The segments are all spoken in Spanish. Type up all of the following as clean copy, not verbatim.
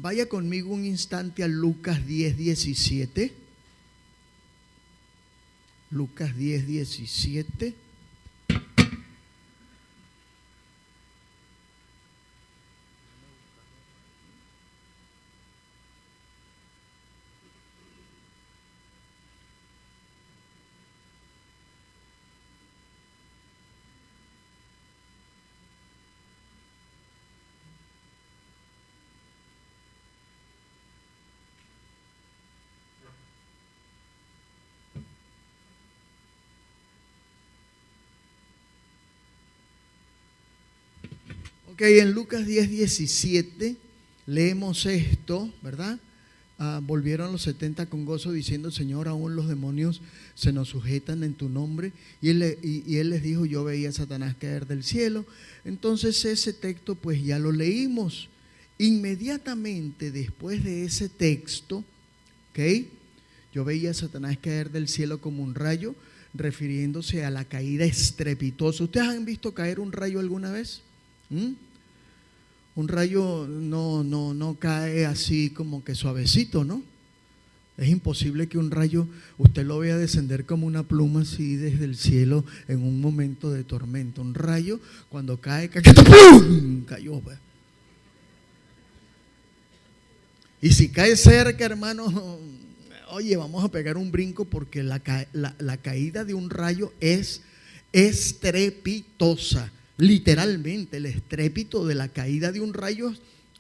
Vaya conmigo un instante a Lucas 10:17. Lucas 10:17. Ok, en Lucas 10:17 leemos esto, ¿verdad? Volvieron los 70 con gozo diciendo: Señor, aún los demonios se nos sujetan en tu nombre. Y él les dijo: yo veía a Satanás caer del cielo. Entonces ese texto pues ya lo leímos. Inmediatamente después de ese texto, ¿ok? Yo veía a Satanás caer del cielo como un rayo, refiriéndose a la caída estrepitosa. ¿Ustedes han visto caer un rayo alguna vez? Un rayo no cae así como que suavecito, ¿no? Es imposible que un rayo usted lo vea descender como una pluma así desde el cielo en un momento de tormenta. Un rayo cuando cae, ¡pum!, cayó, pues. Y si cae cerca, hermano, oye, vamos a pegar un brinco, porque la caída de un rayo es estrepitosa. Literalmente, el estrépito de la caída de un rayo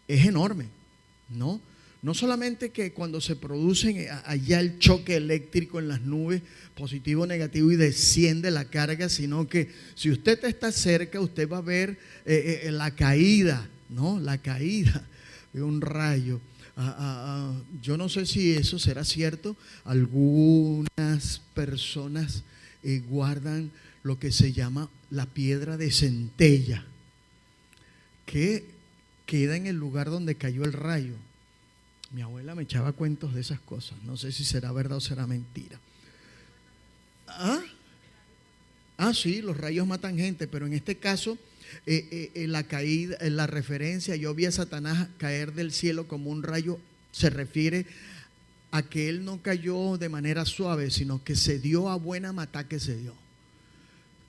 es enorme, ¿no? No solamente que cuando se produce allá el choque eléctrico en las nubes, positivo o negativo, y desciende la carga, sino que si usted está cerca, usted va a ver la caída, ¿no? La caída de un rayo. Yo no sé si eso será cierto. Algunas personas guardan lo que se llama la piedra de centella, que queda en el lugar donde cayó el rayo. Mi abuela me echaba cuentos de esas cosas. No sé si será verdad o será mentira. Sí, los rayos matan gente, pero en este caso la caída, la referencia, yo vi a Satanás caer del cielo como un rayo, se refiere a que él no cayó de manera suave, sino que se dio a buena matá que se dio.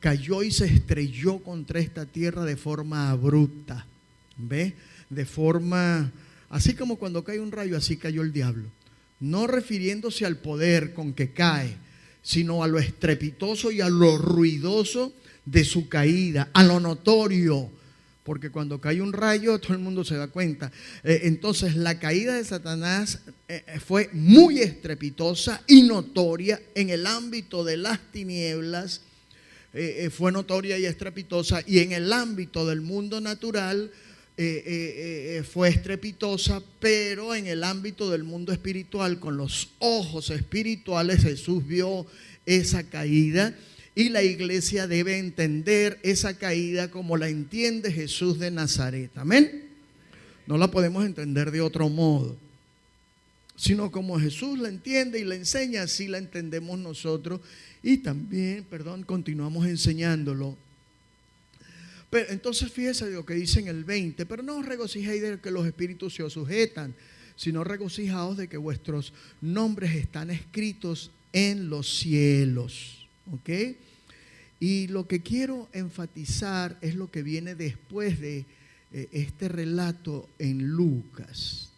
Cayó y se estrelló contra esta tierra de forma abrupta, ¿ve? De forma, así como cuando cae un rayo, así cayó el diablo. No refiriéndose al poder con que cae, sino a lo estrepitoso y a lo ruidoso de su caída, a lo notorio, porque cuando cae un rayo todo el mundo se da cuenta. Entonces la caída de Satanás fue muy estrepitosa y notoria en el ámbito de las tinieblas. Fue notoria y estrepitosa, y en el ámbito del mundo natural fue estrepitosa, pero en el ámbito del mundo espiritual, con los ojos espirituales, Jesús vio esa caída, y la iglesia debe entender esa caída como la entiende Jesús de Nazaret. Amén. No la podemos entender de otro modo, sino como Jesús la entiende y la enseña, así la entendemos nosotros. Y también, continuamos enseñándolo. Pero entonces fíjese lo que dice en el 20: pero no os regocijéis de que los espíritus se os sujetan, sino regocijaos de que vuestros nombres están escritos en los cielos. ¿Ok? Y lo que quiero enfatizar es lo que viene después de este relato en Lucas.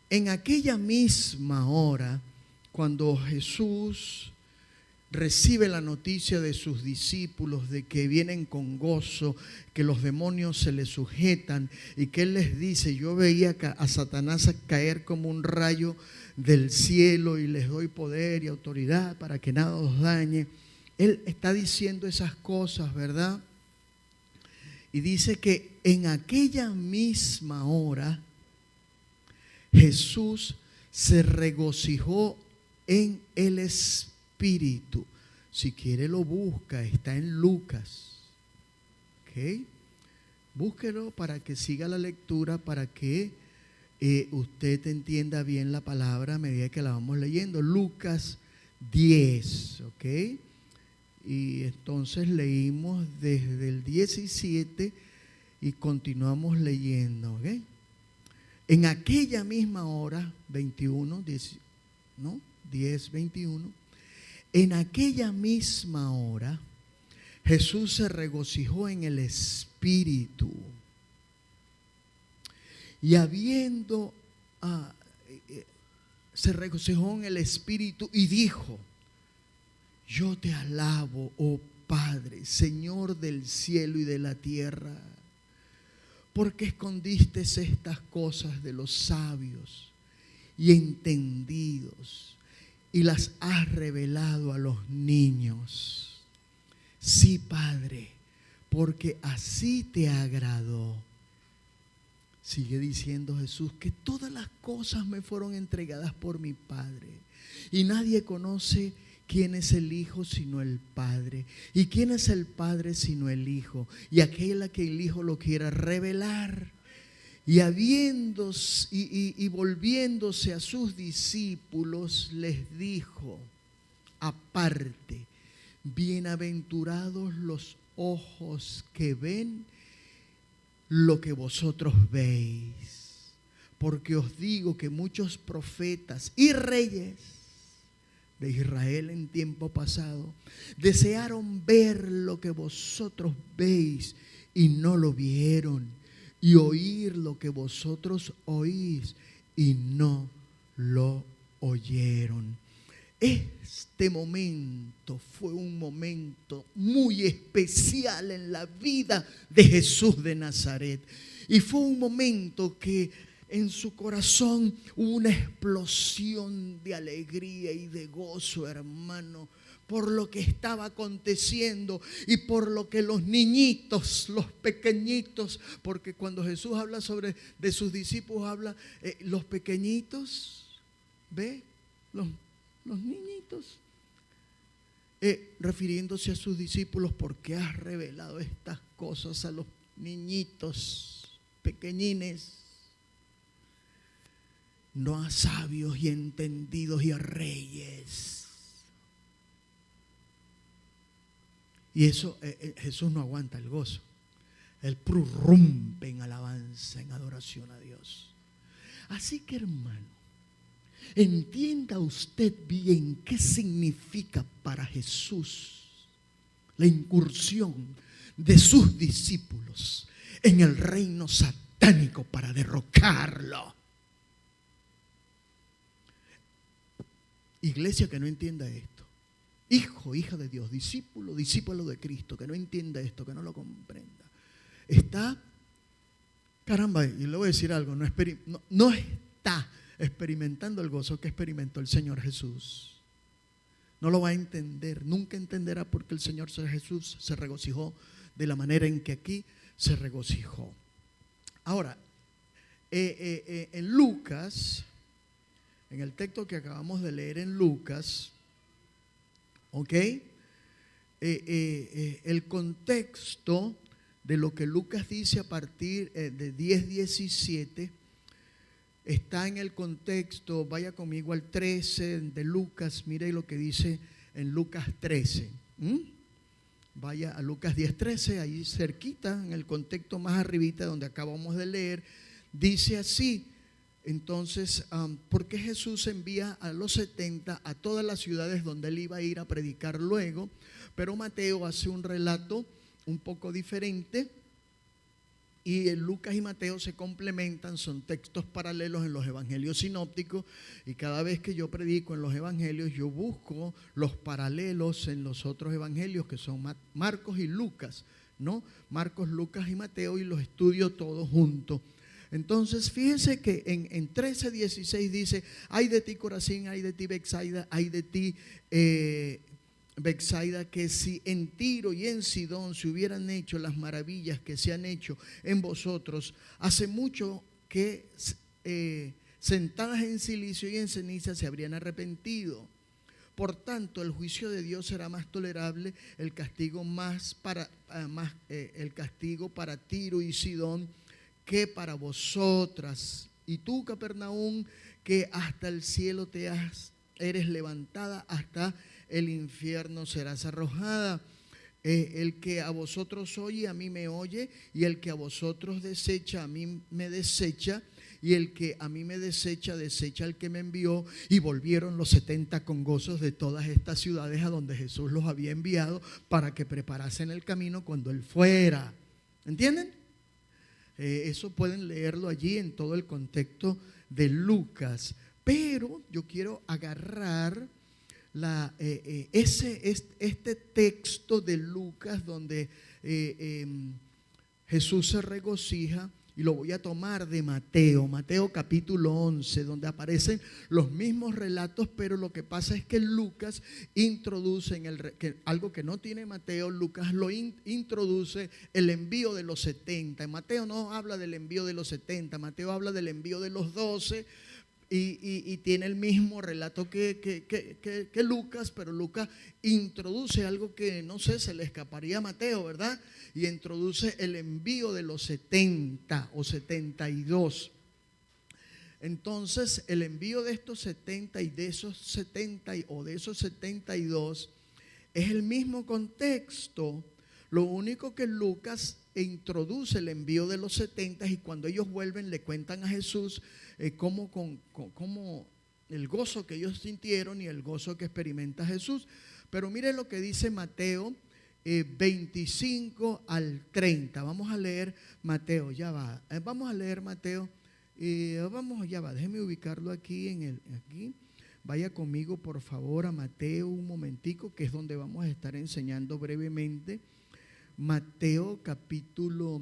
En aquella misma hora, cuando Jesús recibe la noticia de sus discípulos de que vienen con gozo, que los demonios se les sujetan, y que Él les dice: yo veía a Satanás caer como un rayo del cielo y les doy poder y autoridad para que nada os dañe. Él está diciendo esas cosas, ¿verdad? Y dice que en aquella misma hora Jesús se regocijó en el Espíritu. Si quiere lo busca, está en Lucas. ¿Ok? Búsquelo para que siga la lectura, para que usted entienda bien la palabra a medida que la vamos leyendo. Lucas 10, ¿ok? Y entonces leímos desde el 17 y continuamos leyendo, ¿ok? En aquella misma hora, 21, 10, 21, en aquella misma hora, Jesús se regocijó en el Espíritu. Y se regocijó en el Espíritu y dijo: yo te alabo, oh Padre, Señor del cielo y de la tierra, porque escondiste estas cosas de los sabios y entendidos y las has revelado a los niños. Sí, Padre, porque así te agradó. Sigue diciendo Jesús que todas las cosas me fueron entregadas por mi Padre, y nadie conoce quién es el Hijo sino el Padre, y quién es el Padre sino el Hijo, y aquel a que el Hijo lo quiera revelar. Y volviéndose a sus discípulos les dijo aparte: bienaventurados los ojos que ven lo que vosotros veis, porque os digo que muchos profetas y reyes de Israel en tiempo pasado desearon ver lo que vosotros veis y no lo vieron, y oír lo que vosotros oís y no lo oyeron. Este momento fue un momento muy especial en la vida de Jesús de Nazaret, y fue un momento que en su corazón hubo una explosión de alegría y de gozo, hermano, por lo que estaba aconteciendo y por lo que los niñitos, los pequeñitos, porque cuando Jesús habla de sus discípulos, habla los pequeñitos, ¿ve? Los niñitos, refiriéndose a sus discípulos, porque has revelado estas cosas a los niñitos pequeñines, no a sabios y entendidos y a reyes. Y eso, Jesús no aguanta el gozo. Él prorrumpe en alabanza, en adoración a Dios. Así que, hermano, entienda usted bien qué significa para Jesús la incursión de sus discípulos en el reino satánico para derrocarlo. Iglesia que no entienda esto, hijo, hija de Dios, discípulo de Cristo, que no entienda esto, que no lo comprenda, está, caramba, y le voy a decir algo, no está experimentando el gozo que experimentó el Señor Jesús. No lo va a entender, nunca entenderá por qué el Señor Jesús se regocijó de la manera en que aquí se regocijó. Ahora, en Lucas, en el texto que acabamos de leer en Lucas, ¿ok? El contexto de lo que Lucas dice a partir de 10:17 está en el contexto. Vaya conmigo al 13 de Lucas, mire lo que dice en Lucas 13. Vaya a Lucas 10:13, ahí cerquita, en el contexto más arribita donde acabamos de leer, dice así. Entonces, ¿por qué Jesús envía a los 70 a todas las ciudades donde él iba a ir a predicar luego? Pero Mateo hace un relato un poco diferente, y Lucas y Mateo se complementan, son textos paralelos en los evangelios sinópticos, y cada vez que yo predico en los evangelios yo busco los paralelos en los otros evangelios, que son Marcos y Lucas, ¿no? Marcos, Lucas y Mateo, y los estudio todos juntos. Entonces, fíjense que en 13:16 dice: ay de ti, Corazín, ay de ti, Betsaida, ay de ti, Betsaida, que si en Tiro y en Sidón se hubieran hecho las maravillas que se han hecho en vosotros, hace mucho que sentadas en silicio y en ceniza se habrían arrepentido. Por tanto, el juicio de Dios será más tolerable, el castigo para Tiro y Sidón que para vosotras. Y tú, Capernaum, que hasta el cielo eres levantada, hasta el infierno serás arrojada. El que a vosotros oye, a mí me oye, y el que a vosotros desecha, a mí me desecha. y el que a mí me desecha, desecha al que me envió. Y volvieron los 70 con gozos de todas estas ciudades a donde Jesús los había enviado para que preparasen el camino cuando Él fuera. ¿Entienden? Eso pueden leerlo allí en todo el contexto de Lucas. Pero yo quiero agarrar este texto de Lucas donde Jesús se regocija, y lo voy a tomar de Mateo capítulo 11, donde aparecen los mismos relatos, pero lo que pasa es que Lucas introduce algo que no tiene Mateo. Lucas lo introduce, el envío de los 70. Mateo no habla del envío de los 70, Mateo habla del envío de los 12. Y tiene el mismo relato que Lucas, pero Lucas introduce algo que no sé, se le escaparía a Mateo, ¿verdad? Y introduce el envío de los 70 o 72. Entonces, el envío de estos 70 y de esos 70 o de esos 72 es el mismo contexto. Lo único que Lucas introduce el envío de los 70, y cuando ellos vuelven le cuentan a Jesús cómo el gozo que ellos sintieron y el gozo que experimenta Jesús. Pero mire lo que dice Mateo 25 al 30. Vamos a leer Mateo, ya va. Vamos a leer Mateo. Ya va, déjeme ubicarlo aquí aquí. Vaya conmigo por favor a Mateo un momentico, que es donde vamos a estar enseñando brevemente. Mateo capítulo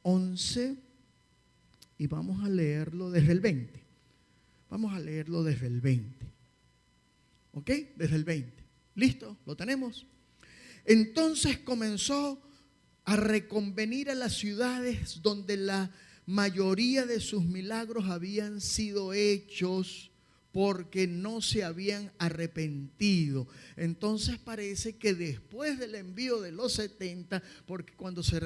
11, y vamos a leerlo desde el 20. Vamos a leerlo desde el 20. ¿Ok? Desde el 20. ¿Listo? ¿Lo tenemos? Entonces comenzó a reconvenir a las ciudades donde la mayoría de sus milagros habían sido hechos, porque no se habían arrepentido. Entonces parece que después del envío de los 70, porque cuando se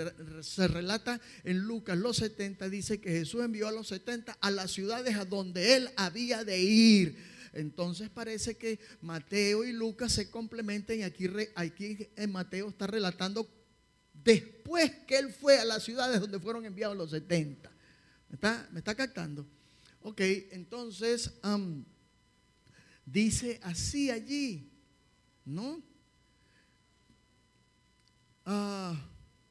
relata en Lucas los 70, dice que Jesús envió a los 70 a las ciudades a donde Él había de ir. Entonces parece que Mateo y Lucas se complementan, y aquí en Mateo está relatando después que Él fue a las ciudades donde fueron enviados los 70. ¿Me está captando? Ok, entonces dice así allí, ¿no?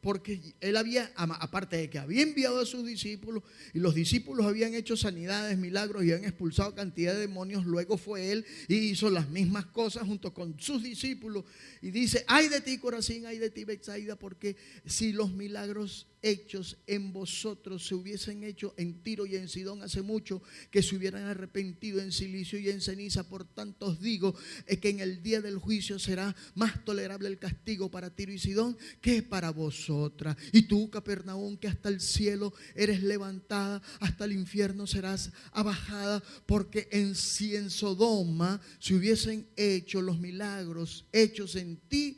Porque Él había, aparte de que había enviado a sus discípulos, y los discípulos habían hecho sanidades, milagros, y habían expulsado cantidad de demonios, luego fue Él y hizo las mismas cosas junto con sus discípulos. Y dice: ay de ti, Corazín, ay de ti, Betsaida, porque si los milagros hechos en vosotros se hubiesen hecho en Tiro y en Sidón hace mucho, que se hubieran arrepentido en silicio y en ceniza. Por tanto os digo que en el día del juicio será más tolerable el castigo para Tiro y Sidón que para vosotras. Y tú, Capernaum, que hasta el cielo eres levantada, hasta el infierno serás abajada, porque si en Sodoma se hubiesen hecho los milagros hechos en ti,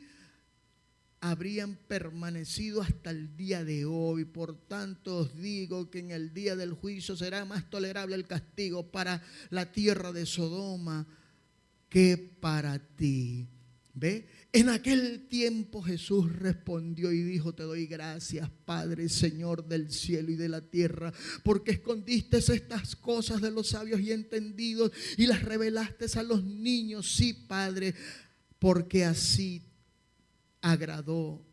habrían permanecido hasta el día de hoy. Por tanto os digo que en el día del juicio será más tolerable el castigo para la tierra de Sodoma que para ti. ¿Ve? En aquel tiempo Jesús respondió y dijo: te doy gracias, Padre, Señor del cielo y de la tierra, porque escondiste estas cosas de los sabios y entendidos y las revelaste a los niños. Sí, Padre, porque así agradó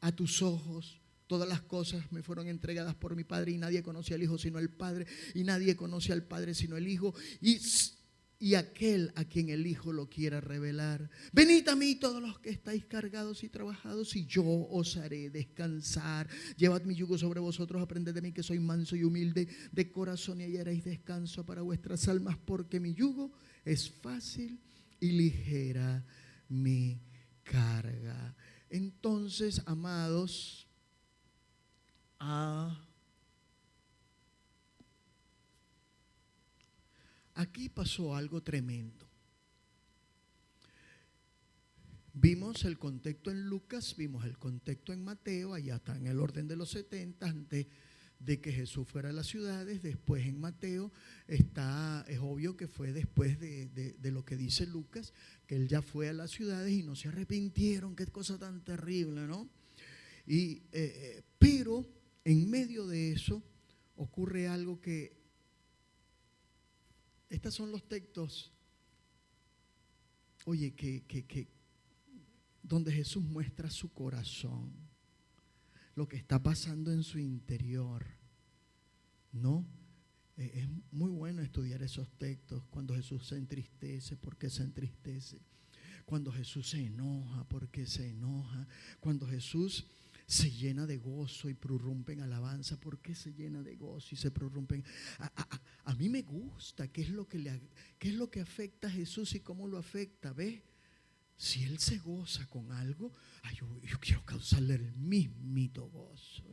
a tus ojos. Todas las cosas me fueron entregadas por mi Padre, y nadie conoce al Hijo sino el Padre, y nadie conoce al Padre sino el Hijo, y aquel a quien el Hijo lo quiera revelar. Venid a mí todos los que estáis cargados y trabajados, y yo os haré descansar. Llevad mi yugo sobre vosotros, aprended de mí, que soy manso y humilde de corazón, y hallaréis descanso para vuestras almas, porque mi yugo es fácil y ligera mi carga. Entonces, amados, aquí pasó algo tremendo. Vimos el contexto en Lucas, vimos el contexto en Mateo, allá está en el orden de los 70, antes de que Jesús fuera a las ciudades. Después en Mateo es obvio que fue después de lo que dice Lucas, que Él ya fue a las ciudades y no se arrepintieron. Qué cosa tan terrible, ¿no? Pero en medio de eso ocurre algo que estos son los textos, oye, donde Jesús muestra su corazón, lo que está pasando en su interior, ¿no? Es muy bueno estudiar esos textos. Cuando Jesús se entristece, ¿por qué se entristece? Cuando Jesús se enoja, ¿por qué se enoja? Cuando Jesús se llena de gozo y prorrumpe en alabanza, ¿por qué se llena de gozo y se prorrumpe? A mí me gusta qué es lo que afecta a Jesús y cómo lo afecta. ¿Ves? Si Él se goza con algo, yo quiero causarle el mismito gozo.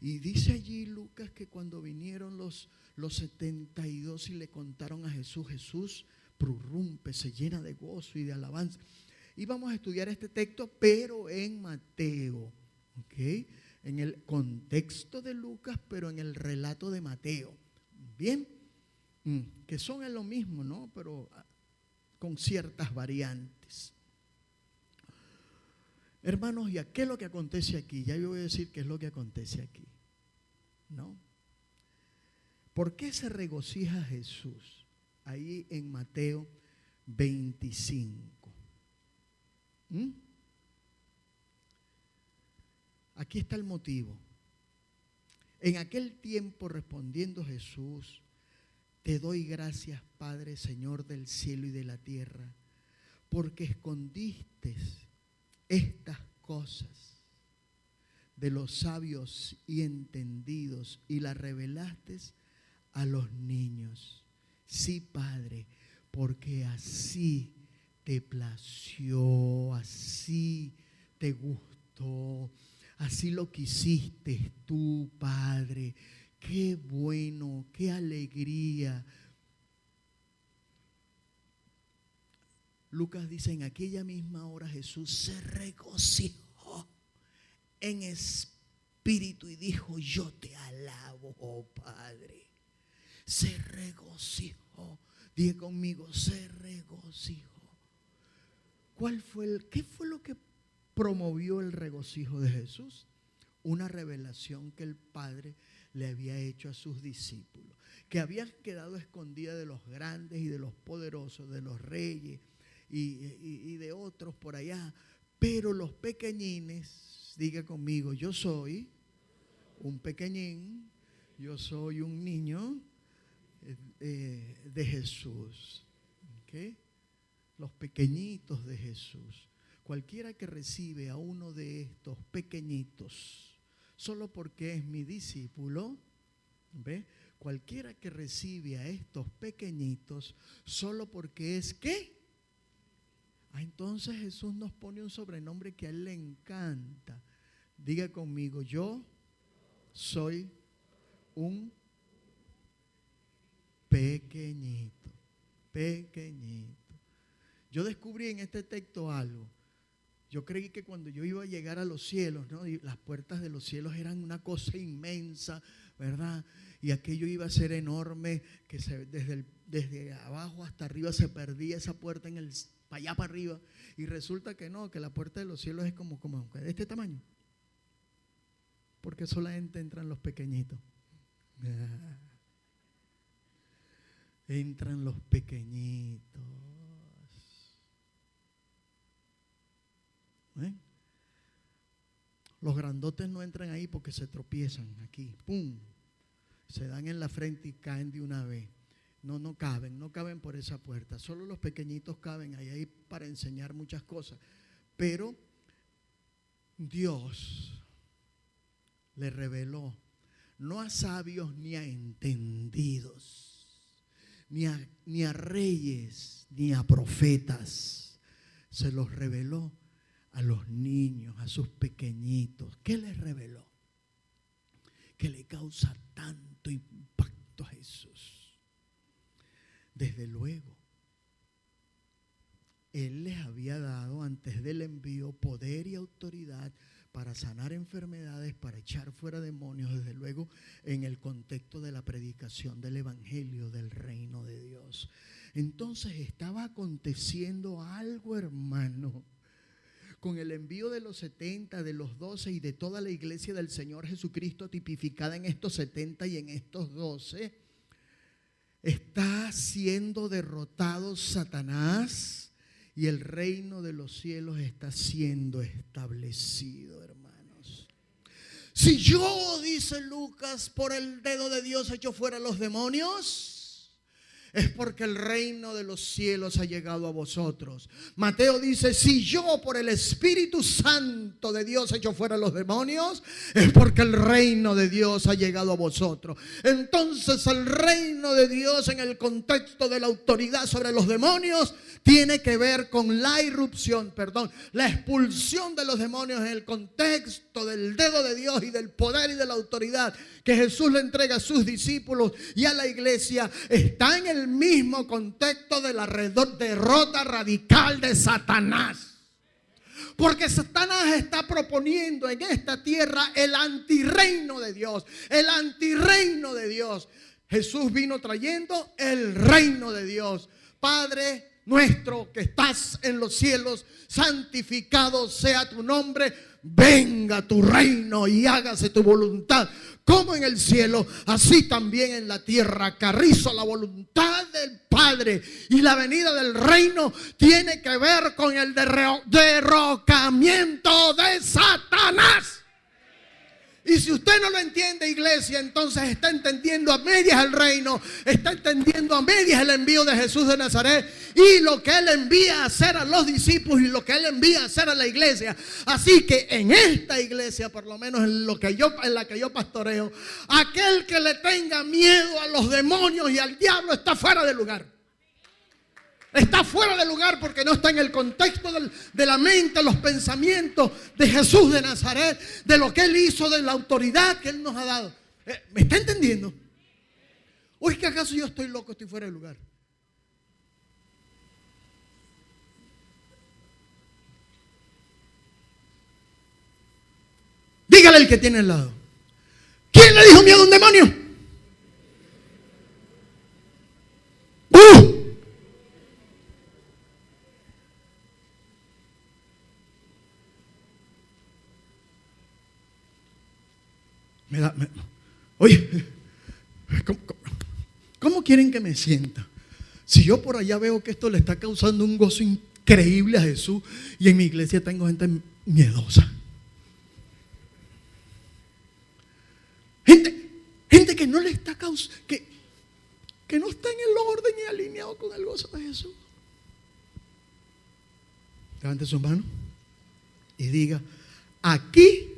Y dice allí Lucas que cuando vinieron los 72 y le contaron a Jesús, Jesús prorrumpe, se llena de gozo y de alabanza. Y vamos a estudiar este texto, pero en Mateo, ¿ok? En el contexto de Lucas, pero en el relato de Mateo. Bien, que son lo mismo, ¿no? Pero con ciertas variantes. Hermanos, ¿y qué es lo que acontece aquí? Ya yo voy a decir qué es lo que acontece aquí, ¿no? ¿Por qué se regocija Jesús? Ahí en Mateo 25. Aquí está el motivo. En aquel tiempo, respondiendo Jesús, te doy gracias, Padre, Señor del cielo y de la tierra, porque escondiste estas cosas de los sabios y entendidos y las revelaste a los niños. Sí, Padre, porque así te plació, así te gustó, así lo quisiste tú, Padre. Qué bueno, qué alegría. Lucas dice, en aquella misma hora Jesús se regocijó en espíritu y dijo, yo te alabo, oh Padre. Se regocijó. Dije conmigo, se regocijó. ¿Qué fue lo que promovió el regocijo de Jesús? Una revelación que el Padre le había hecho a sus discípulos, que habían quedado escondidas de los grandes y de los poderosos, de los reyes y de otros por allá. Pero los pequeñines, diga conmigo, yo soy un pequeñín, yo soy un niño de Jesús. ¿Okay? Los pequeñitos de Jesús. Cualquiera que recibe a uno de estos pequeñitos, solo porque es mi discípulo, ¿ve? Cualquiera que recibe a estos pequeñitos, solo porque es ¿qué? Entonces Jesús nos pone un sobrenombre que a Él le encanta. Diga conmigo, yo soy un pequeñito, pequeñito. Yo descubrí en este texto algo. Yo creí que cuando yo iba a llegar a los cielos, ¿no? Y las puertas de los cielos eran una cosa inmensa, ¿verdad? Y aquello iba a ser enorme, que desde abajo hasta arriba se perdía esa puerta para allá para arriba. Y resulta que no, que la puerta de los cielos es como de este tamaño. Porque solamente entran los pequeñitos. Entran los pequeñitos. Los grandotes no entran ahí porque se tropiezan aquí, ¡pum! Se dan en la frente y caen de una vez. No caben por esa puerta. Solo los pequeñitos caben ahí para enseñar muchas cosas. Pero Dios le reveló, no a sabios ni a entendidos, ni a reyes, ni a profetas. Se los reveló a los niños, a sus pequeñitos. ¿Qué les reveló? Que le causa tanto impacto a Jesús. Desde luego, Él les había dado antes del envío poder y autoridad para sanar enfermedades, para echar fuera demonios, desde luego en el contexto de la predicación del evangelio del reino de Dios. Entonces estaba aconteciendo algo, hermano, con el envío de los 70, de los 12 y de toda la iglesia del Señor Jesucristo tipificada en estos 70 y en estos 12. Está siendo derrotado Satanás y el reino de los cielos está siendo establecido, hermanos. Si yo, dice Lucas, por el dedo de Dios echo fuera los demonios, es porque el reino de los cielos ha llegado a vosotros. Mateo dice, si yo por el Espíritu Santo de Dios echo fuera los demonios, es porque el reino de Dios ha llegado a vosotros. Entonces el reino de Dios en el contexto de la autoridad sobre los demonios tiene que ver con la la expulsión de los demonios en el contexto del dedo de Dios y del poder y de la autoridad que Jesús le entrega a sus discípulos y a la iglesia. Está en el mismo contexto de la derrota radical de Satanás. Porque Satanás está proponiendo en esta tierra el antirreino de Dios. El antirreino de Dios. Jesús vino trayendo el reino de Dios. Padre nuestro que estás en los cielos, santificado sea tu nombre. Venga tu reino y hágase tu voluntad, como en el cielo, así también en la tierra. Carrizo, la voluntad del Padre y la venida del reino tiene que ver con el derrocamiento de Satanás. Y si usted no lo entiende, iglesia, entonces está entendiendo a medias el reino, está entendiendo a medias el envío de Jesús de Nazaret y lo que Él envía a hacer a los discípulos y lo que Él envía a hacer a la iglesia. Así que en esta iglesia, por lo menos en la que yo pastoreo, aquel que le tenga miedo a los demonios y al diablo está fuera de lugar. Está fuera de lugar porque no está en el contexto de la mente, los pensamientos de Jesús de Nazaret, de lo que Él hizo, de la autoridad que Él nos ha dado. ¿Me está entendiendo? ¿O es que acaso yo estoy loco, estoy fuera de lugar? Dígale al que tiene al lado. ¿Quién le dijo miedo a un demonio? Oye, ¿cómo quieren que me sienta? Si yo por allá veo que esto le está causando un gozo increíble a Jesús y en mi iglesia tengo gente miedosa. Gente que no le está causando, que no está en el orden y alineado con el gozo de Jesús. Levante su mano y diga, aquí,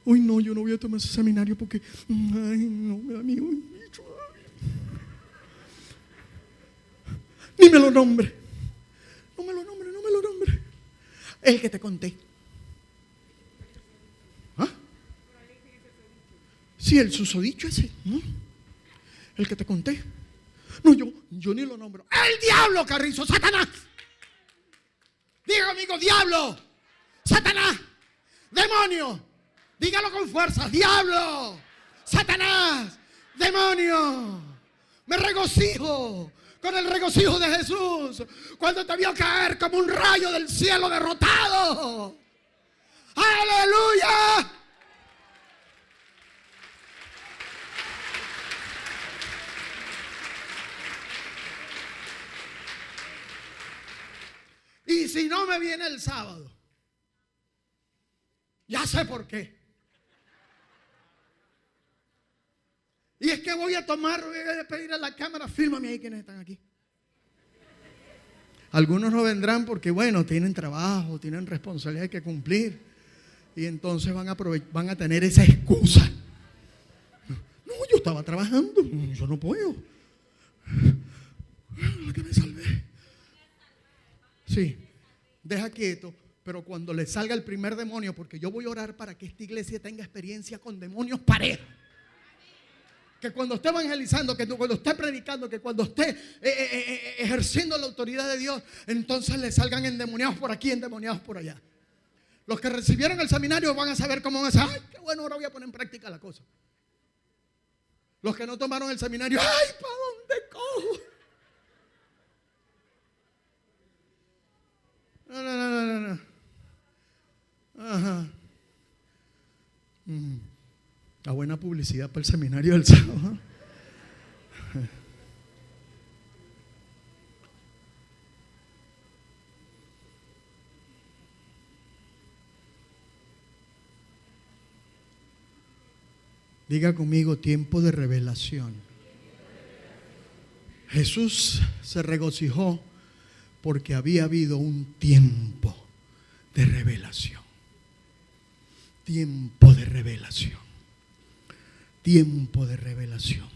Uy, no, yo no voy a tomar ese seminario porque, ay, no, me da miedo. Ni me lo nombre. No me lo nombre. El que te conté. ¿Ah? Sí, el susodicho ese, ¿no? El que te conté. No, yo ni lo nombro. El diablo, Carrizo, Satanás. Diga amigo, diablo, Satanás, demonio. Dígalo con fuerza, diablo, Satanás, demonio. Me regocijo con el regocijo de Jesús cuando te vio caer como un rayo del cielo derrotado. ¡Aleluya! Y si no me viene el sábado, ya sé por qué. Y es que voy a pedir a la cámara, fírmame ahí quienes están aquí. Algunos no vendrán porque, bueno, tienen trabajo, tienen responsabilidad que cumplir. Y entonces van a tener esa excusa. No, yo estaba trabajando, yo no puedo. Lo que me salvé. Sí, deja quieto. Pero cuando le salga el primer demonio, porque yo voy a orar para que esta iglesia tenga experiencia con demonios parejos. Que cuando esté evangelizando, que cuando esté predicando, que cuando esté ejerciendo la autoridad de Dios, entonces le salgan endemoniados por aquí, endemoniados por allá. Los que recibieron el seminario van a saber cómo van a decir, ay, qué bueno, ahora voy a poner en práctica la cosa. Los que no tomaron el seminario, ay, ¿para dónde cojo? No. Ajá. La buena publicidad para el seminario del sábado. Diga conmigo, tiempo de revelación. Jesús se regocijó porque había habido un tiempo de revelación. Tiempo de revelación. Tiempo de revelación.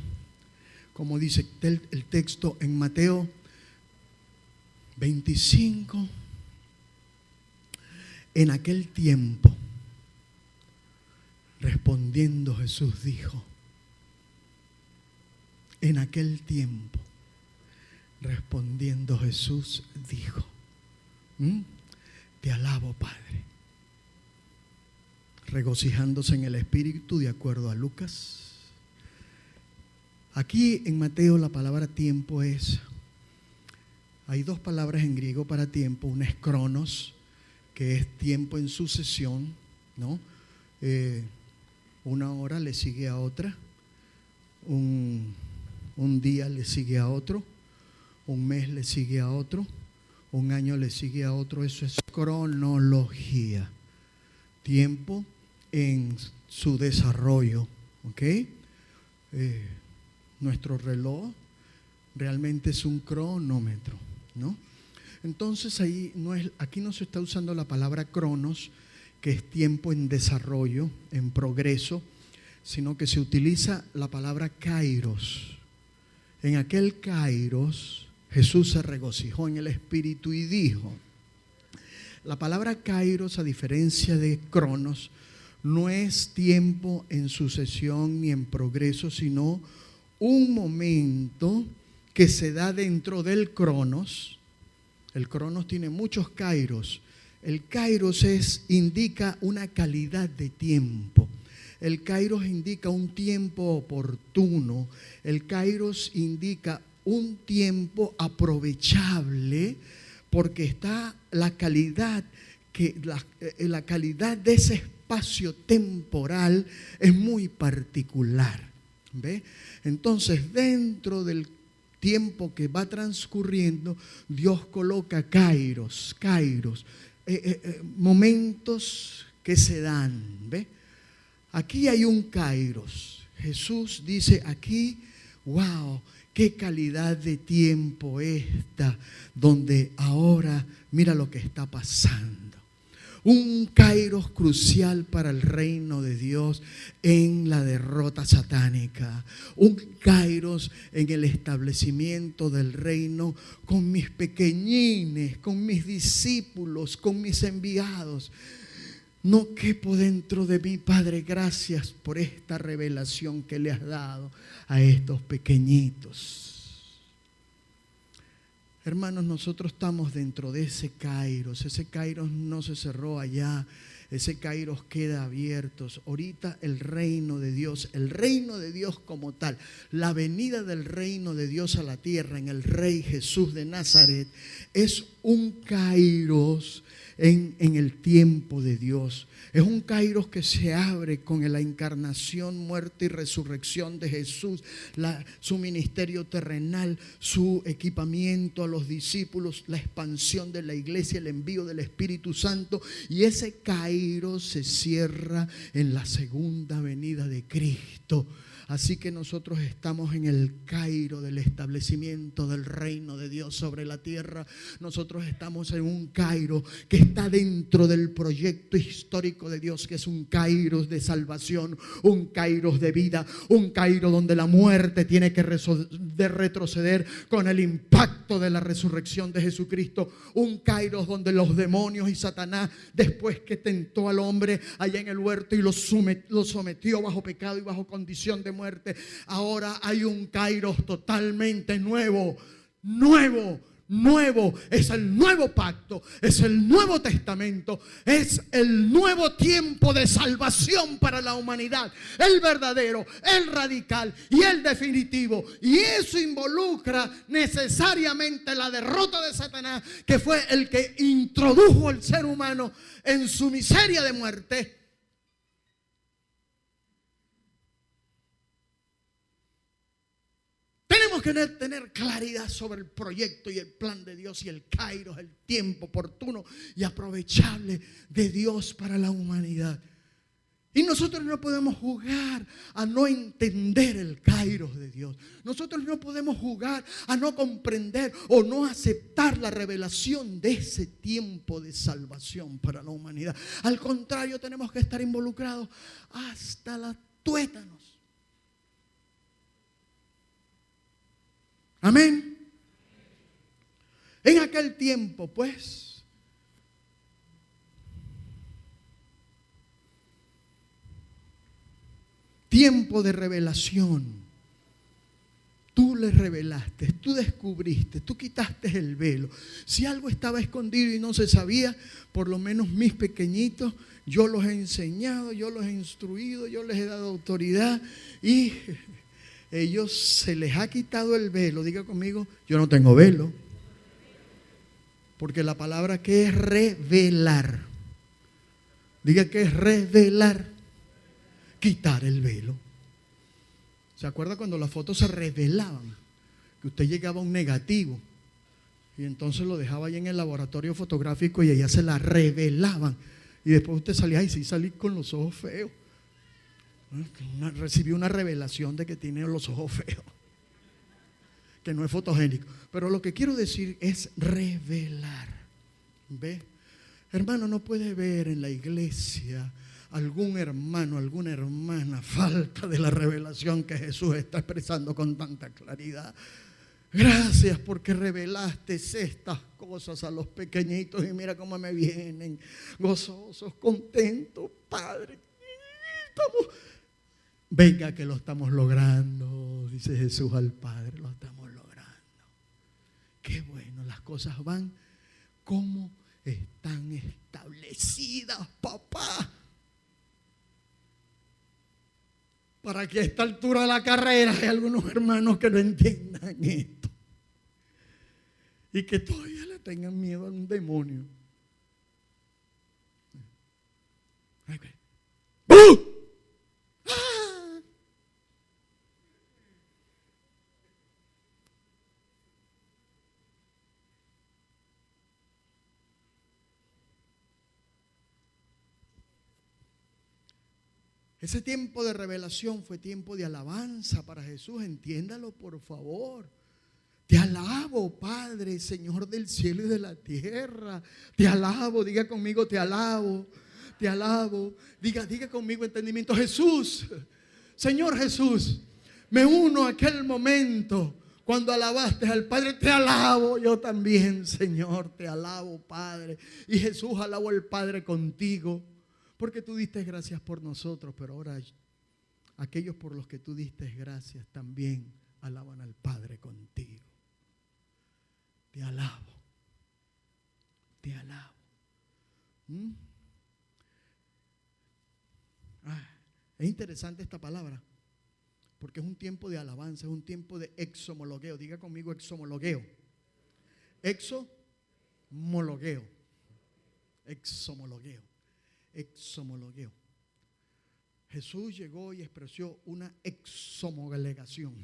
Como dice el texto en Mateo 25, en aquel tiempo, respondiendo Jesús dijo, en aquel tiempo, respondiendo Jesús dijo, te alabo, Padre, regocijándose en el Espíritu de acuerdo a Lucas. Aquí en Mateo la palabra tiempo hay dos palabras en griego para tiempo. Una es cronos, que es tiempo en sucesión, ¿no? Una hora le sigue a otra, un día le sigue a otro, un mes le sigue a otro, un año le sigue a otro. Eso es cronología, tiempo en su desarrollo, ¿ok? Nuestro reloj realmente es un cronómetro, ¿no? Entonces aquí no se está usando la palabra cronos, que es tiempo en desarrollo, en progreso, sino que se utiliza la palabra kairos. En aquel kairos, Jesús se regocijó en el Espíritu y dijo, la palabra kairos, a diferencia de cronos, no es tiempo en sucesión ni en progreso, sino un momento que se da dentro del cronos. El cronos tiene muchos kairos. El kairos indica una calidad de tiempo. El kairos indica un tiempo oportuno. El kairos indica un tiempo aprovechable, porque está la calidad de ese espacio temporal es muy particular. ¿Ve? Entonces, dentro del tiempo que va transcurriendo, Dios coloca kairos, momentos que se dan. ¿Ve? Aquí hay un kairos. Jesús dice aquí, wow, qué calidad de tiempo esta, donde ahora mira lo que está pasando. Un kairos crucial para el reino de Dios en la derrota satánica. Un kairos en el establecimiento del reino con mis pequeñines, con mis discípulos, con mis enviados. No quepo dentro de mí, Padre, gracias por esta revelación que le has dado a estos pequeñitos. Hermanos, nosotros estamos dentro de ese kairos. Ese kairos no se cerró allá. Ese kairos queda abierto. Ahorita el reino de Dios como tal, la venida del reino de Dios a la tierra en el Rey Jesús de Nazaret, es un kairos en el tiempo de Dios. Es un kairos que se abre con la encarnación, muerte y resurrección de Jesús, su ministerio terrenal, su equipamiento a los discípulos, la expansión de la iglesia, el envío del Espíritu Santo, y ese kairos se cierra en la segunda venida de Cristo. Así que nosotros estamos en el Cairo del establecimiento del reino de Dios sobre la tierra. Nosotros estamos en un Cairo que está dentro del proyecto histórico de Dios, que es un Cairo de salvación, un Cairo de vida, un Cairo donde la muerte tiene que retroceder con el impacto de la resurrección de Jesucristo, un Cairo donde los demonios y Satanás, después que tentó al hombre allá en el huerto y lo sometió bajo pecado y bajo condición de muerte, ahora hay un Kairos totalmente nuevo nuevo, es el nuevo pacto, es el nuevo testamento, es el nuevo tiempo de salvación para la humanidad, el verdadero, el radical y el definitivo. Y eso involucra necesariamente la derrota de Satanás, que fue el que introdujo al ser humano en su miseria de muerte. Tenemos que tener claridad sobre el proyecto y el plan de Dios y el kairos, el tiempo oportuno y aprovechable de Dios para la humanidad. Y nosotros no podemos jugar a no entender el kairos de Dios. Nosotros no podemos jugar a no comprender o no aceptar la revelación de ese tiempo de salvación para la humanidad. Al contrario, tenemos que estar involucrados hasta los tuétanos. Amén. En aquel tiempo, pues, tiempo de revelación. Tú le revelaste, tú descubriste, tú quitaste el velo. Si algo estaba escondido y no se sabía, por lo menos mis pequeñitos, yo los he enseñado, yo los he instruido, yo les he dado autoridad y ellos se les ha quitado el velo. Diga conmigo, yo no tengo velo. Porque la palabra que es revelar. Diga que es revelar. Quitar el velo. ¿Se acuerda cuando las fotos se revelaban? Que usted llegaba a un negativo y entonces lo dejaba ahí en el laboratorio fotográfico y allá se la revelaban. Y después usted salía y sí salí con los ojos feos. Recibió una revelación de que tiene los ojos feos, que no es fotogénico. Pero lo que quiero decir es revelar. ¿Ve? Hermano, no puede ver en la iglesia algún hermano, alguna hermana falta de la revelación que Jesús está expresando con tanta claridad. Gracias porque revelaste estas cosas a los pequeñitos y mira cómo me vienen gozosos, contentos, Padre. Venga que lo estamos logrando, dice Jesús al Padre, lo estamos logrando. Qué bueno, las cosas van como están establecidas, papá. Para que a esta altura de la carrera hay algunos hermanos que no entiendan esto y que todavía le tengan miedo a un demonio. ¡Uh! Ese tiempo de revelación fue tiempo de alabanza para Jesús. Entiéndalo, por favor. Te alabo, Padre, Señor del cielo y de la tierra. Te alabo, diga conmigo, te alabo. Te alabo. Diga conmigo entendimiento. Jesús, Señor Jesús, me uno a aquel momento cuando alabaste al Padre. Te alabo yo también, Señor. Te alabo, Padre. Y Jesús, alabo al Padre contigo. Porque tú diste gracias por nosotros, pero ahora aquellos por los que tú diste gracias también alaban al Padre contigo. Te alabo. Te alabo. Es interesante esta palabra, porque es un tiempo de alabanza, es un tiempo de exhomologueo. Diga conmigo exhomologueo. Exhomologueo. Exhomologueo. Exhomologueo. Jesús llegó y expresó una exhomologación.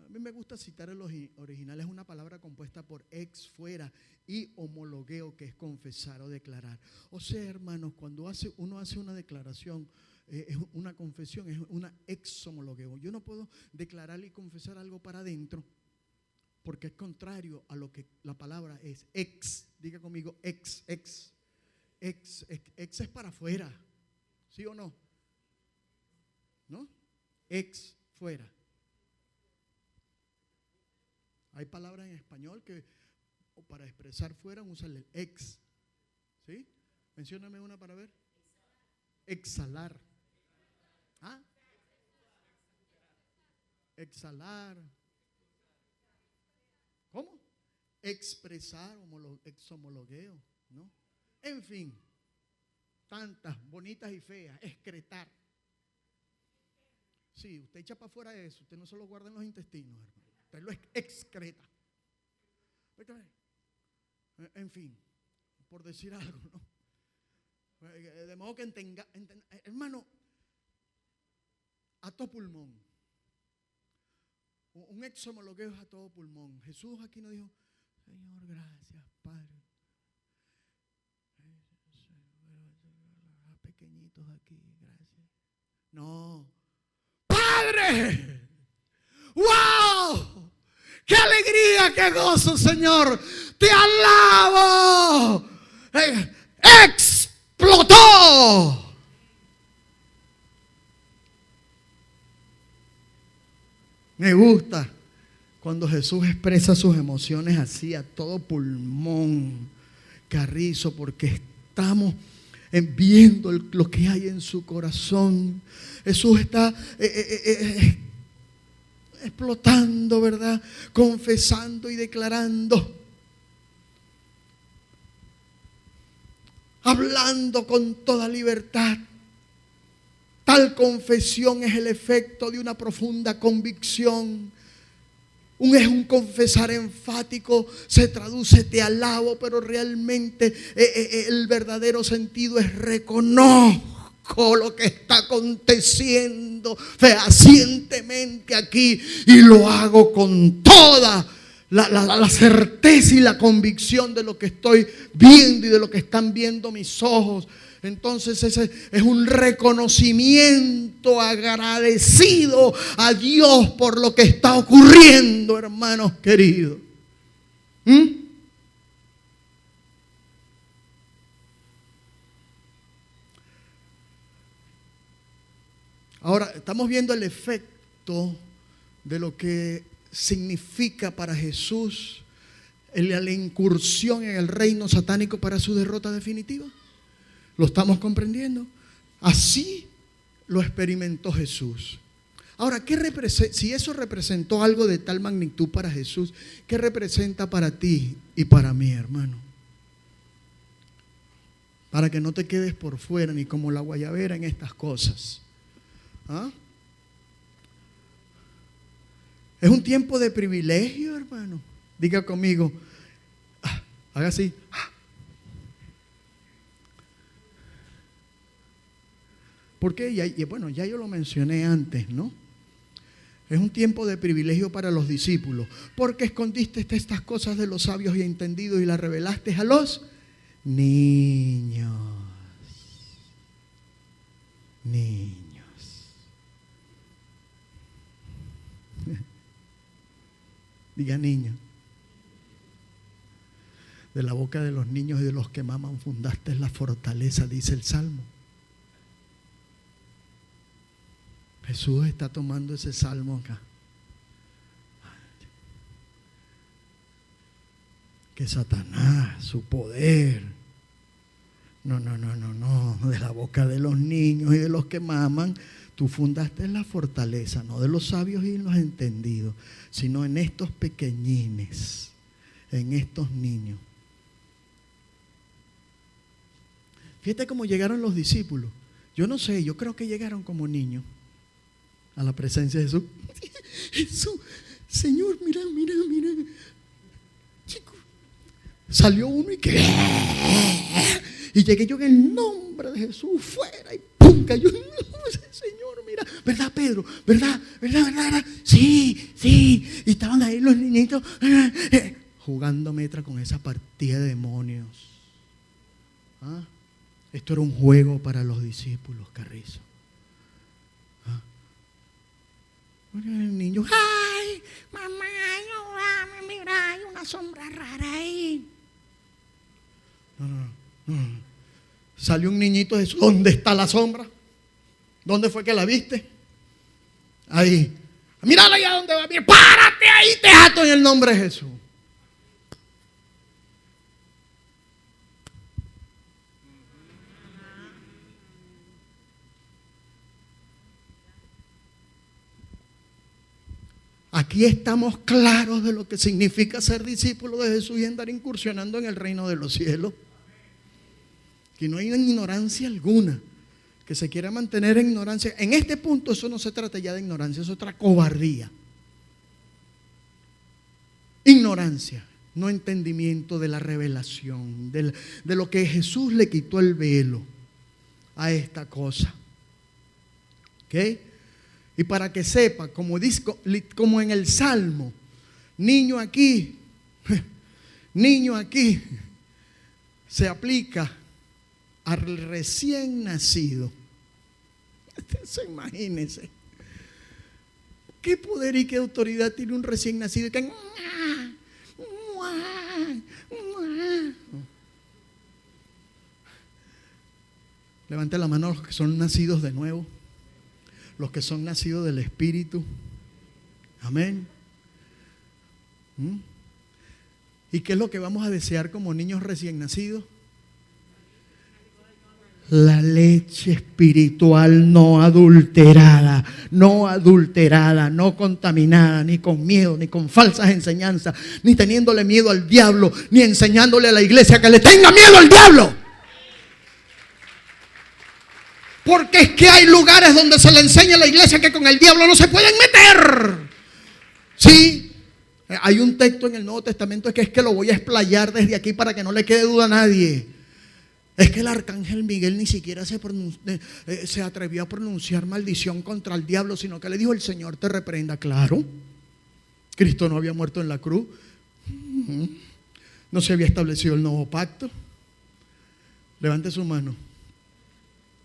A mí me gusta citar en los originales una palabra compuesta por ex, fuera, y homologueo, que es confesar o declarar. O sea, hermanos, cuando uno hace una declaración, es una confesión, es una exhomologueo. Yo no puedo declarar y confesar algo para adentro, porque es contrario a lo que la palabra es. Ex, diga conmigo, ex. Ex es para afuera, ¿sí o no? ¿No? Ex, fuera. Hay palabras en español que para expresar fuera usan el ex, ¿sí? Mencióname una para ver. Exhalar. ¿Ah? Exhalar. ¿Cómo? expresar, exhomologueo, ¿no? En fin, tantas bonitas y feas, excretar. Sí, usted echa para afuera eso, usted no se lo guarda en los intestinos, hermano. Usted lo excreta. En fin, por decir algo, ¿no? De modo que hermano, a todo pulmón. Un exhomologueo es a todo pulmón. Jesús aquí nos dijo, Señor, gracias, Padre. Pequeñitos aquí, gracias. No. ¡Padre! ¡Wow! ¡Qué alegría, qué gozo, Señor! ¡Te alabo! ¡Explotó! Me gusta cuando Jesús expresa sus emociones así a todo pulmón, Carrizo, porque estamos viendo lo que hay en su corazón. Jesús está explotando, ¿verdad? Confesando y declarando. Hablando con toda libertad. Tal confesión es el efecto de una profunda convicción. Es un confesar enfático, se traduce te alabo, pero realmente el verdadero sentido es reconozco lo que está aconteciendo fehacientemente aquí y lo hago con toda la certeza y la convicción de lo que estoy viendo y de lo que están viendo mis ojos. Entonces ese es un reconocimiento agradecido a Dios por lo que está ocurriendo, hermanos queridos. Ahora estamos viendo el efecto de lo que significa para Jesús la incursión en el reino satánico para su derrota definitiva. ¿Lo estamos comprendiendo? Así lo experimentó Jesús. Ahora, si eso representó algo de tal magnitud para Jesús, ¿qué representa para ti y para mí, hermano? Para que no te quedes por fuera ni como la guayabera en estas cosas. ¿Ah? Es un tiempo de privilegio, hermano. Diga conmigo, haga así. Porque ya yo lo mencioné antes, ¿no? Es un tiempo de privilegio para los discípulos. Porque escondiste estas cosas de los sabios y entendidos y las revelaste a los niños. Niños. Diga niño. De la boca de los niños y de los que maman fundaste la fortaleza, dice el Salmo. Jesús está tomando ese salmo acá. Que Satanás, su poder. No. De la boca de los niños y de los que maman, tú fundaste la fortaleza, no de los sabios y los entendidos, sino en estos pequeñines, en estos niños. Fíjate cómo llegaron los discípulos. Yo no sé, yo creo que llegaron como niños a la presencia de Jesús. Jesús, Señor, mira. Chico, salió uno y llegué yo en el nombre de Jesús fuera y ¡pum! Cayó. Señor, mira, ¿verdad, Pedro? ¿Verdad? Sí. Y estaban ahí los niñitos jugando metra con esa partida de demonios. ¿Ah? Esto era un juego para los discípulos, Carrizo. ¿Ah? El niño, ¡ay, mamá, no, mira, hay una sombra rara ahí! No. Salió un niñito de Jesús. ¿Dónde está la sombra? ¿Dónde fue que la viste? Ahí. Mírala allá donde va. Mira, párate ahí, te ato en el nombre de Jesús. Aquí estamos claros de lo que significa ser discípulo de Jesús y andar incursionando en el reino de los cielos. Que no hay ignorancia alguna. Que se quiera mantener en ignorancia. En este punto eso no se trata ya de ignorancia, es otra cobardía. Ignorancia, no entendimiento de la revelación, de lo que Jesús le quitó el velo a esta cosa. ¿Ok? Y para que sepa, como en el Salmo, niño aquí, se aplica al recién nacido. Imagínense. ¿Qué poder y qué autoridad tiene un recién nacido? Que levante la mano los que son nacidos de nuevo, los que son nacidos del Espíritu. Amén. ¿Y qué es lo que vamos a desear como niños recién nacidos? La leche espiritual no adulterada, no contaminada, ni con miedo, ni con falsas enseñanzas, ni teniéndole miedo al diablo, ni enseñándole a la iglesia que le tenga miedo al diablo. Porque es que hay lugares donde se le enseña a la iglesia que con el diablo no se pueden meter. Sí, hay un texto en el Nuevo Testamento que es que lo voy a explayar desde aquí para que no le quede duda a nadie. Es que el arcángel Miguel ni siquiera se atrevió a pronunciar maldición contra el diablo, sino que le dijo: el Señor te reprenda. Claro, Cristo no había muerto en la cruz, no se había establecido el nuevo pacto. Levante su mano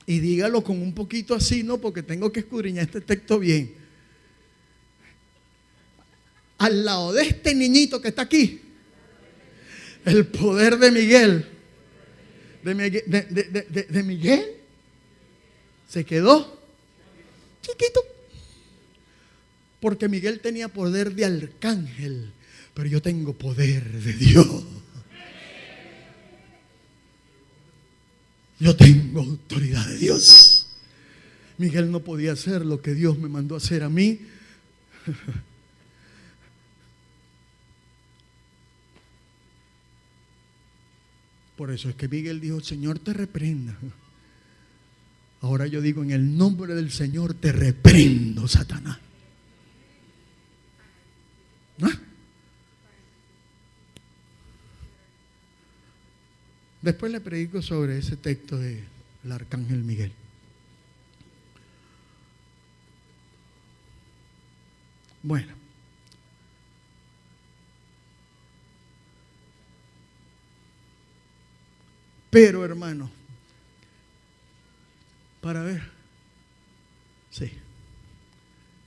y dígalo con un poquito así, ¿no? Porque tengo que escudriñar este texto bien. Al lado de este niñito que está aquí, el poder de Miguel, de Miguel, se quedó chiquito. Porque Miguel tenía poder de arcángel, pero yo tengo poder de Dios. Yo tengo autoridad de Dios. Miguel no podía hacer lo que Dios me mandó a hacer a mí. Por eso es que Miguel dijo: Señor te reprenda. Ahora yo digo: en el nombre del Señor te reprendo, Satanás. ¿Ah? Después le predico sobre ese texto del arcángel Miguel. Bueno. Pero hermano, para ver, sí,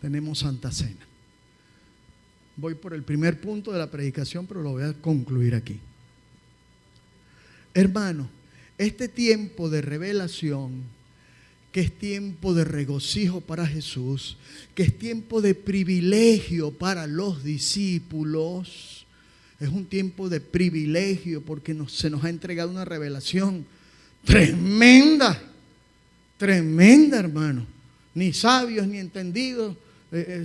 tenemos Santa Cena. Voy por el primer punto de la predicación, pero lo voy a concluir aquí. Hermano, este tiempo de revelación, que es tiempo de regocijo para Jesús, que es tiempo de privilegio para los discípulos, es un tiempo de privilegio porque se nos ha entregado una revelación tremenda, tremenda, hermano. Ni sabios ni entendidos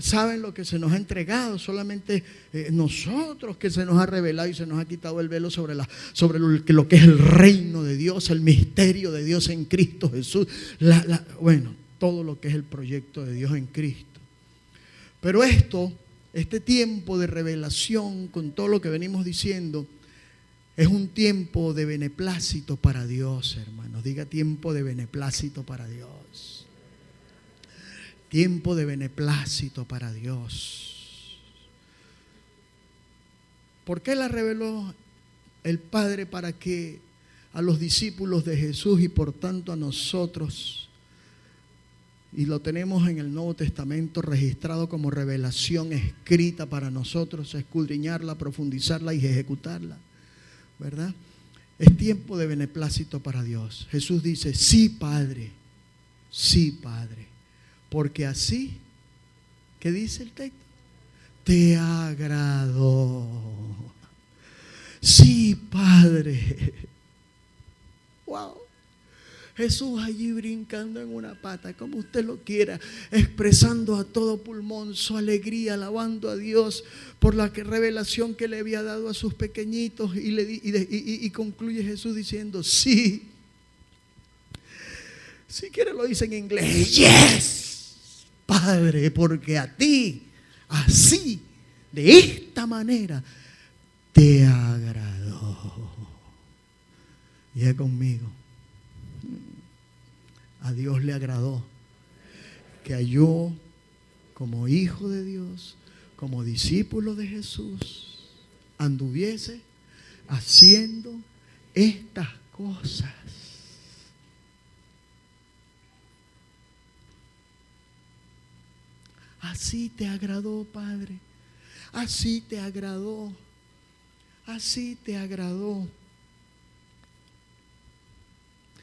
saben lo que se nos ha entregado, solamente nosotros, que se nos ha revelado y se nos ha quitado el velo sobre lo que es el reino de Dios, el misterio de Dios en Cristo Jesús, bueno, todo lo que es el proyecto de Dios en Cristo. Pero este tiempo de revelación, con todo lo que venimos diciendo, es un tiempo de beneplácito para Dios, hermanos. Diga: tiempo de beneplácito para Dios. Tiempo de beneplácito para Dios. ¿Por qué la reveló el Padre? Para que a los discípulos de Jesús y por tanto a nosotros, y lo tenemos en el Nuevo Testamento registrado como revelación escrita para nosotros, escudriñarla, profundizarla y ejecutarla, ¿verdad? Es tiempo de beneplácito para Dios. Jesús dice: sí, Padre, porque así, ¿qué dice el texto? Te agradó. Sí, Padre. Wow. Jesús allí brincando en una pata, como usted lo quiera, expresando a todo pulmón su alegría, alabando a Dios por la revelación que le había dado a sus pequeñitos. Y concluye Jesús diciendo, sí. Si quiere lo dice en inglés, yes, Padre, porque a ti, así, de esta manera, te agradó. Y es conmigo. A Dios le agradó que yo, como hijo de Dios, como discípulo de Jesús, anduviese haciendo estas cosas. Así te agradó, Padre. Así te agradó. Así te agradó.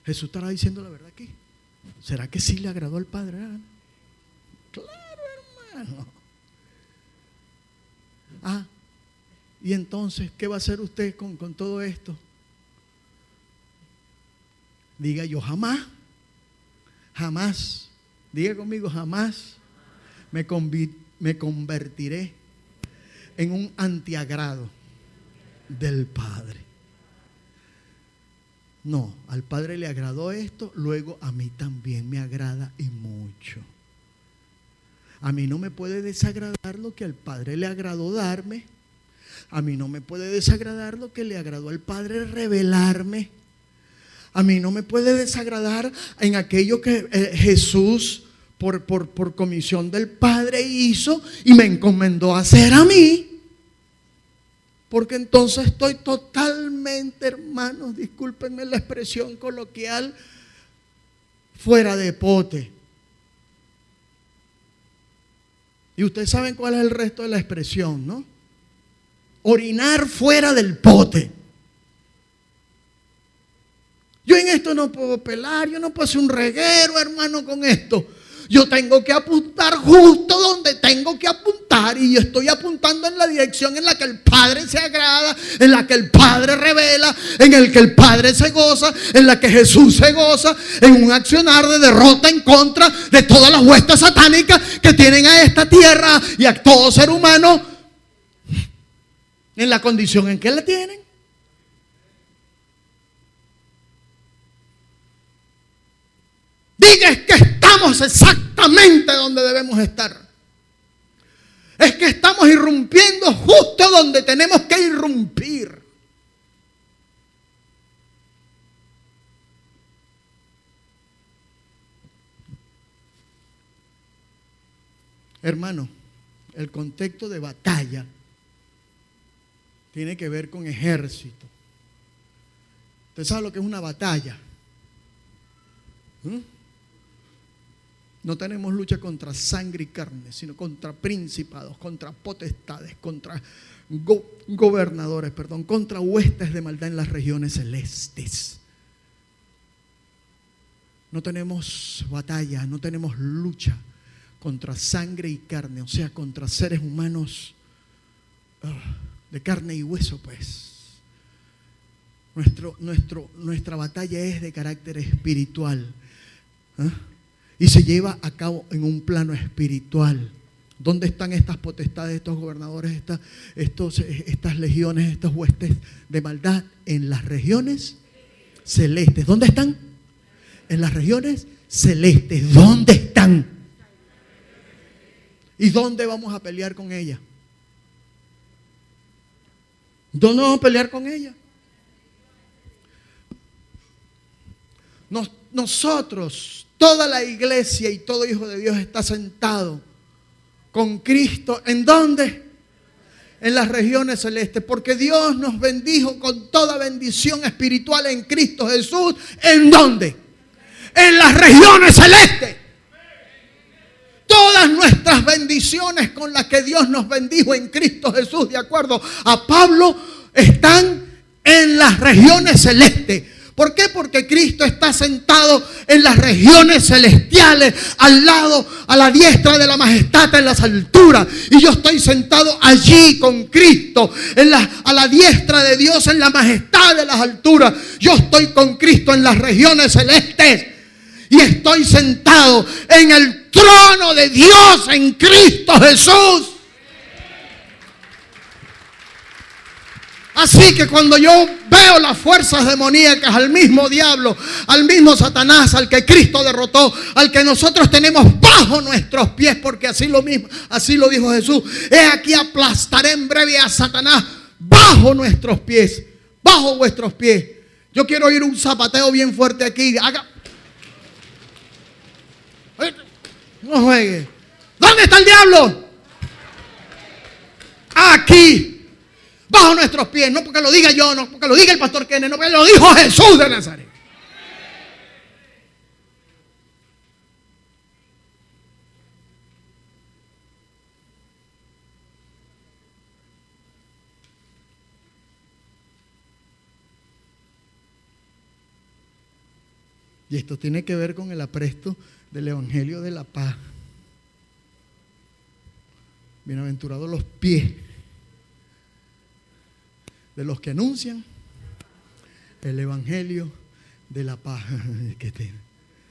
Jesús estará diciendo la verdad aquí. ¿Será que sí le agradó al Padre? Claro, hermano. Y entonces, ¿qué va a hacer usted con todo esto? Diga yo, jamás, diga conmigo, jamás me convertiré en un antiagrado del Padre. No, al Padre le agradó esto, luego a mí también me agrada y mucho. A mí no me puede desagradar lo que al Padre le agradó darme. A mí no me puede desagradar lo que le agradó al Padre revelarme. A mí no me puede desagradar en aquello que Jesús por comisión del Padre hizo y me encomendó a hacer a mí. Porque entonces estoy totalmente, hermanos, discúlpenme la expresión coloquial, fuera de pote. Y ustedes saben cuál es el resto de la expresión, ¿no? Orinar fuera del pote. Yo en esto no puedo pelar, yo no puedo hacer un reguero, hermano, con esto. Yo tengo que apuntar justo donde tengo que apuntar, y yo estoy apuntando en la dirección en la que el Padre se agrada, en la que el Padre revela, en el que el Padre se goza, en la que Jesús se goza, en un accionar de derrota en contra de todas las huestes satánicas que tienen a esta tierra y a todo ser humano en la condición en que la tienen. Diga, es que estamos exactamente donde debemos estar. Es que estamos irrumpiendo justo donde tenemos que irrumpir. Hermano, el contexto de batalla tiene que ver con ejército. ¿Usted sabe lo que es una batalla? No tenemos lucha contra sangre y carne, sino contra principados, contra potestades, contra gobernadores, contra huestes de maldad en las regiones celestes. No tenemos batalla, no tenemos lucha contra sangre y carne, o sea, contra seres humanos de carne y hueso, pues. Nuestra batalla es de carácter espiritual. Y se lleva a cabo en un plano espiritual. ¿Dónde están estas potestades, estos gobernadores, estas legiones, estos huestes de maldad? En las regiones celestes. ¿Dónde están? En las regiones celestes. ¿Dónde están? ¿Y dónde vamos a pelear con ellas? ¿Dónde vamos a pelear con ellas? Nosotros, toda la iglesia y todo hijo de Dios está sentado con Cristo. ¿En dónde? En las regiones celestes. Porque Dios nos bendijo con toda bendición espiritual en Cristo Jesús. ¿En dónde? En las regiones celestes. Todas nuestras bendiciones con las que Dios nos bendijo en Cristo Jesús, de acuerdo a Pablo, están en las regiones celestes. ¿Por qué? Porque Cristo está sentado en las regiones celestiales, al lado, a la diestra de la majestad en las alturas. Y yo estoy sentado allí con Cristo, a la diestra de Dios en la majestad de las alturas. Yo estoy con Cristo en las regiones celestes. Y estoy sentado en el trono de Dios en Cristo Jesús. Así que cuando yo veo las fuerzas demoníacas, al mismo diablo, al mismo Satanás, al que Cristo derrotó, al que nosotros tenemos bajo nuestros pies, porque así lo dijo Jesús: he aquí aplastaré en breve a Satanás bajo nuestros pies, bajo vuestros pies. Yo quiero oír un zapateo bien fuerte aquí. No juegue. ¿Dónde está el diablo? Aquí. Bajo nuestros pies, no porque lo diga yo, no porque lo diga el pastor Kenneth, no porque lo dijo Jesús de Nazaret. Y esto tiene que ver con el apresto del Evangelio de la paz. Bienaventurados los pies de los que anuncian el Evangelio de la paz.